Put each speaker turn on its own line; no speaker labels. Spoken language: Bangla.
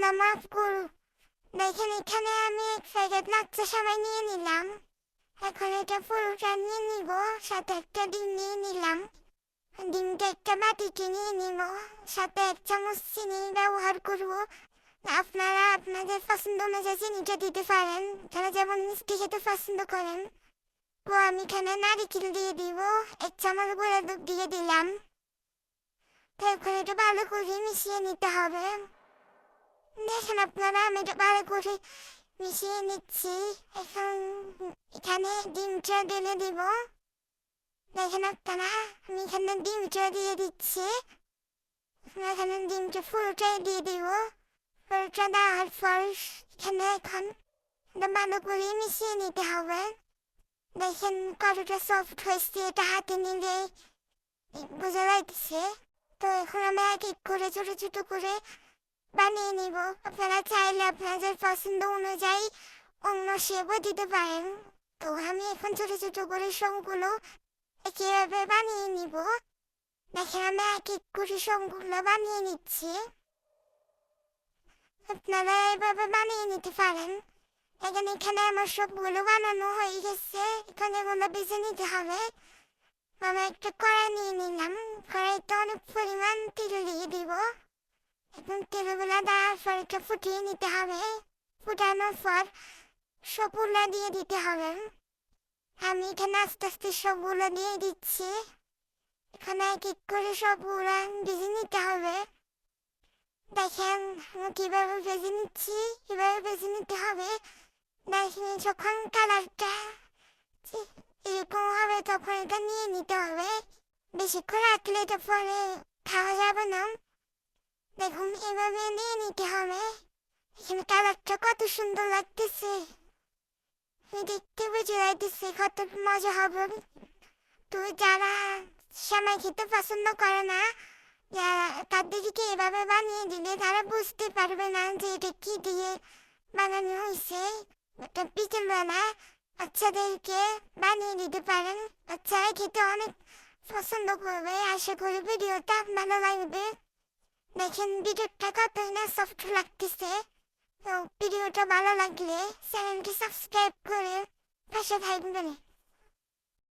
আল্লাহ মাফ করুক। দেখেন এখানে আমি এক প্যাকেট লাচ্চা সেমাই নিয়ে নিলাম। এখন এটা পুরোটা নিয়ে নিব, সাথে একটা ডিম নিয়ে নিলাম। ডিমটা একটা বাটিতে নিয়ে নিব, সাথে 1 চামচ চিনি ব্যবহার করব। আপনারা আপনাদের পছন্দ অনুযায়ী চিনিটা দিতে পারেন, যারা যেমন মিষ্টি খেতে পছন্দ করেন। তো আমি এখানে নারিকেল দিয়ে দিব, 1 চামচ গুঁড়া দুধ দিয়ে দিলাম। তারপরে এটা ভালো করে মিশিয়ে নিতে হবে। দেখেন আপনারা আমি এটা ভালো করে মিশিয়ে নিচ্ছি। এখন এখানে ডিমটা ঢেলে দিব। দেখেন আপনারা আমি এখানে ডিমটা দিয়ে দিচ্ছি। এখানে ডিমটা পুরোটাই দিয়ে দিব। পুরোটা দেওয়ার পর এখানে এখন এটা ভালো করে মিশিয়ে নিতে হবে। দেখেন কতটা সফট হয়েছে, এটা হাতে নিলে বোঝা যাইতেছে। তো এখন আমি এক এক করে ছোট ছোট করে বানিয়ে নিব। আপনারা চাইলে আপনাদের পছন্দ অনুযায়ী অন্য শেপও দিতে পারেন। তো আমি এখন ছোট ছোট করে সবগুলো একইভাবে বানিয়ে নিব। দেখেন আমি এক এক করে সবগুলো বানিয়ে নিচ্ছি। আপনারা এভাবে বানিয়ে নিতে পারেন। এখানে আমার সবগুলো বানানো হয়ে গেছে। এখানে এগুলো ভেজে নিতে হবে। আমি একটা কড়াই নিয়ে নিলাম। কড়াইতে অনেক পরিমাণ তেল দিয়ে দিব। এখন তেলগুলো দেওয়ার পর এটা ফুটিয়ে নিতে হবে। ফুটানোর পর সবগুলো দিয়ে দিতে হবে। আমি এখানে আস্তে আস্তে সবগুলো দিয়ে দিচ্ছি। এখানে এক এক করে সবগুলো ভেজে নিতে হবে। দেখেন আমি কিভাবে ভেজে নিচ্ছি, কিভাবে ভেজে নিতে হবে। দেখেন যখন কালারটা এরকম হবে তখন এটা নিয়ে নিতে হবে। বেশিক্ষণ রাখলে এটা পরে খাওয়া যাবে না। দেখুন এভাবে নিয়ে নিতে হবে। এখানে কালারটা কত সুন্দর লাগতেছে, দেখতে বুঝে যাইতেছে কত মজা হবে। তো যারা সেমাই খেতে পছন্দ করে না, যারা তাদেরকে এভাবে বানিয়ে দিলে তারা বুঝতে পারবে না যে এটা কি দিয়ে বানানো হয়েছে। এটা পিঠের বানা, বাচ্চাদেরকে বানিয়ে দিতে পারেন। বাচ্চারা খেতে অনেক পছন্দ করবে। আশা করি ভিডিওটা ভালো লাগবে। দেখেন ভিডিওটা কতই না সফট লাগতেছে। তো ভিডিওটা ভালো লাগলে চ্যানেলটি সাবস্ক্রাইব করে পাশে থাকবেন।